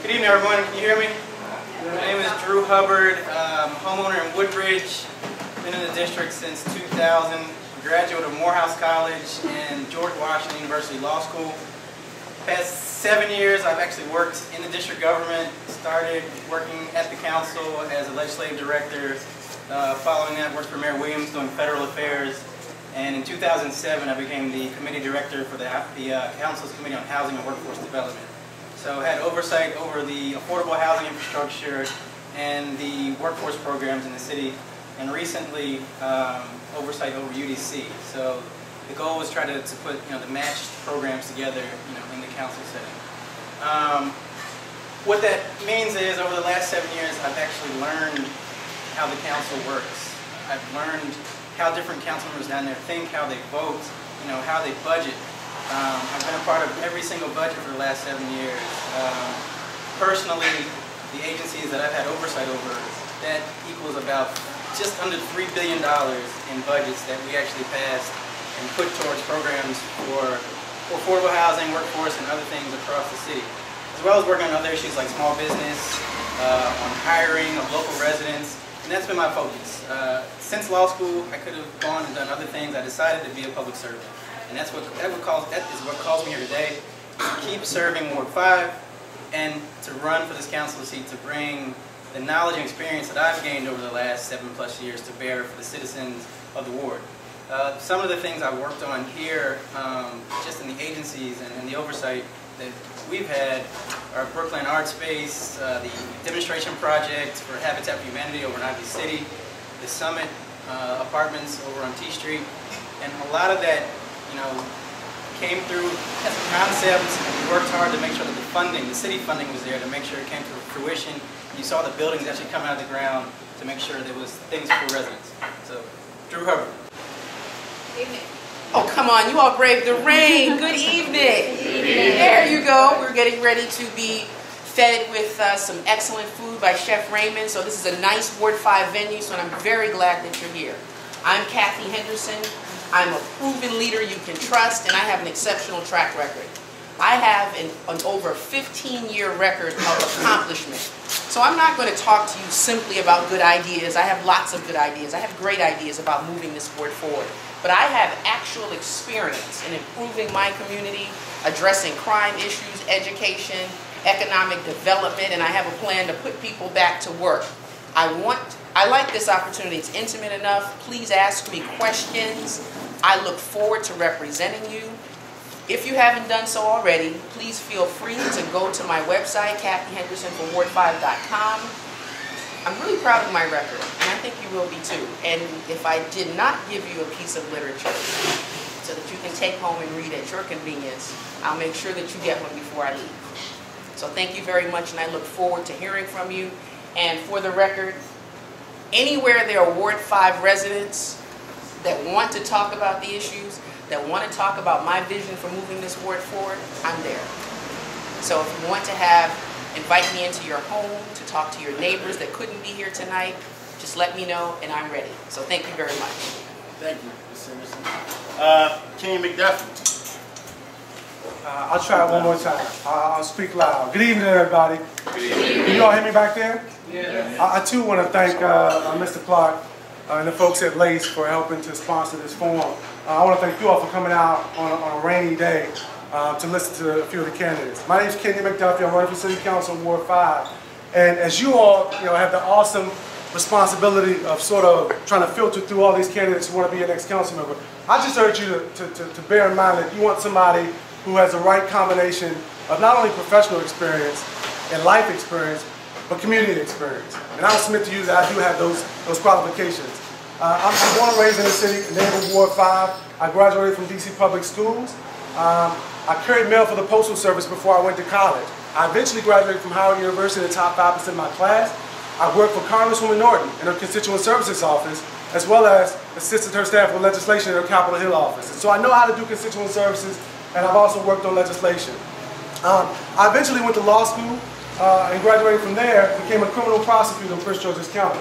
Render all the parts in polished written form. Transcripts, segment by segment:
Good evening, everyone. Can you hear me? My name is Drew Hubbard. I'm a homeowner in Woodbridge. Been in the district since 2000. Graduate of Morehouse College and George Washington University Law School. Past 7 years, I've actually worked in the district government. Started working at the council as a legislative director. Following that, worked for Mayor Williams doing federal affairs. And in 2007, I became the committee director for the council's Committee on Housing and Workforce Development. So I had oversight over the affordable housing infrastructure and the workforce programs in the city, and recently oversight over UDC. So the goal was try to put the matched programs together in the council setting. What that means is over the last 7 years I've actually learned how the council works. I've learned how different council members down there think, how they vote, how they budget. I've been a part of every single budget for the last 7 years. Personally, the agencies that I've had oversight over, that equals about just under $3 billion in budgets that we actually passed and put towards programs for affordable housing, workforce, and other things across the city. As well as working on other issues like small business, on hiring of local residents, and that's been my focus. Since law school, I could have gone and done other things. I decided to be a public servant. And that is what calls me here today, to keep serving Ward 5 and to run for this council seat, to bring the knowledge and experience that I've gained over the last 7+ years to bear for the citizens of the ward. Some of the things I've worked on here, just in the agencies and the oversight that we've had, are Brookland Art Space, the demonstration project for Habitat for Humanity over in Ivy City, the Summit apartments over on T Street, and a lot of that came through as a concept. We worked hard to make sure that the funding, the city funding was there to make sure it came to fruition. You saw the buildings actually come out of the ground to make sure there was things for residents. So, Drew Hubbard. Good evening. Oh, come on, you all braved the rain. Good evening. Good evening. There you go. We're getting ready to be fed with some excellent food by Chef Raymond. So this is a nice Ward 5 venue, so I'm very glad that you're here. I'm Kathy Henderson. I'm a proven leader you can trust, and I have an exceptional track record. I have an over 15-year record of accomplishment. So I'm not going to talk to you simply about good ideas. I have lots of good ideas. I have great ideas about moving this board forward. But I have actual experience in improving my community, addressing crime issues, education, economic development, and I have a plan to put people back to work. I like this opportunity. It's intimate enough. Please ask me questions. I look forward to representing you. If you haven't done so already, please feel free to go to my website, KathyHendersonForWard5.com. I'm really proud of my record, and I think you will be too. And if I did not give you a piece of literature so that you can take home and read at your convenience, I'll make sure that you get one before I leave. So thank you very much, and I look forward to hearing from you. And for the record, anywhere there are Ward 5 residents that want to talk about the issues, that want to talk about my vision for moving this ward forward, I'm there. So if you want to invite me into your home to talk to your neighbors that couldn't be here tonight, just let me know and I'm ready. So thank you very much. Thank you, Ms. Henderson. Kenyan McDuffie. I'll try it one more time. I'll speak loud. Good evening, everybody. Good evening. Can you all hear me back there? Yeah. I too want to thank Mr. Clark and the folks at LACE for helping to sponsor this forum. I want to thank you all for coming out on a rainy day to listen to a few of the candidates. My name is Kenyan McDuffie. I'm running for City Council in Ward 5. And as you all have the awesome responsibility of sort of trying to filter through all these candidates who want to be your next council member, I just urge you to bear in mind that you want somebody who has the right combination of not only professional experience and life experience, but community experience. And I'll submit to you that I do have those qualifications. I'm born and raised in the city, a native of Ward 5. I graduated from DC Public Schools. I carried mail for the Postal Service before I went to college. I eventually graduated from Howard University in the top 5% of my class. I worked for Congresswoman Norton in her Constituent Services Office, as well as assisted her staff with legislation in her Capitol Hill office. And so I know how to do constituent services, and I've also worked on legislation. I eventually went to law school and graduated from there, became a criminal prosecutor in Prince George's County,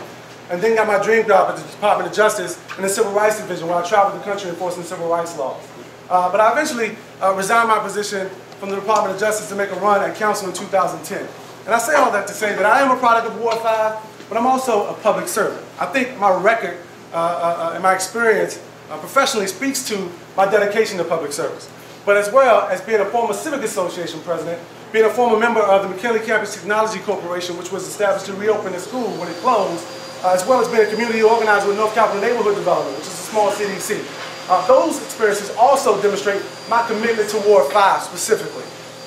and then got my dream job at the Department of Justice in the Civil Rights Division, where I traveled the country enforcing civil rights laws. But I eventually resigned my position from the Department of Justice to make a run at council in 2010. And I say all that to say that I am a product of Ward 5, but I'm also a public servant. I think my record and my experience professionally speaks to my dedication to public service. But as well as being a former Civic Association president, being a former member of the McKinley Campus Technology Corporation, which was established to reopen the school when it closed, as well as being a community organizer with North Capitol Neighborhood Development, which is a small CDC. Those experiences also demonstrate my commitment to Ward 5 specifically,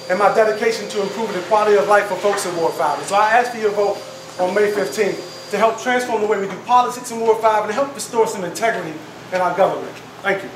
and my dedication to improving the quality of life for folks in Ward 5. And so I ask for your vote on May 15th to help transform the way we do politics in Ward 5 and help restore some integrity in our government. Thank you.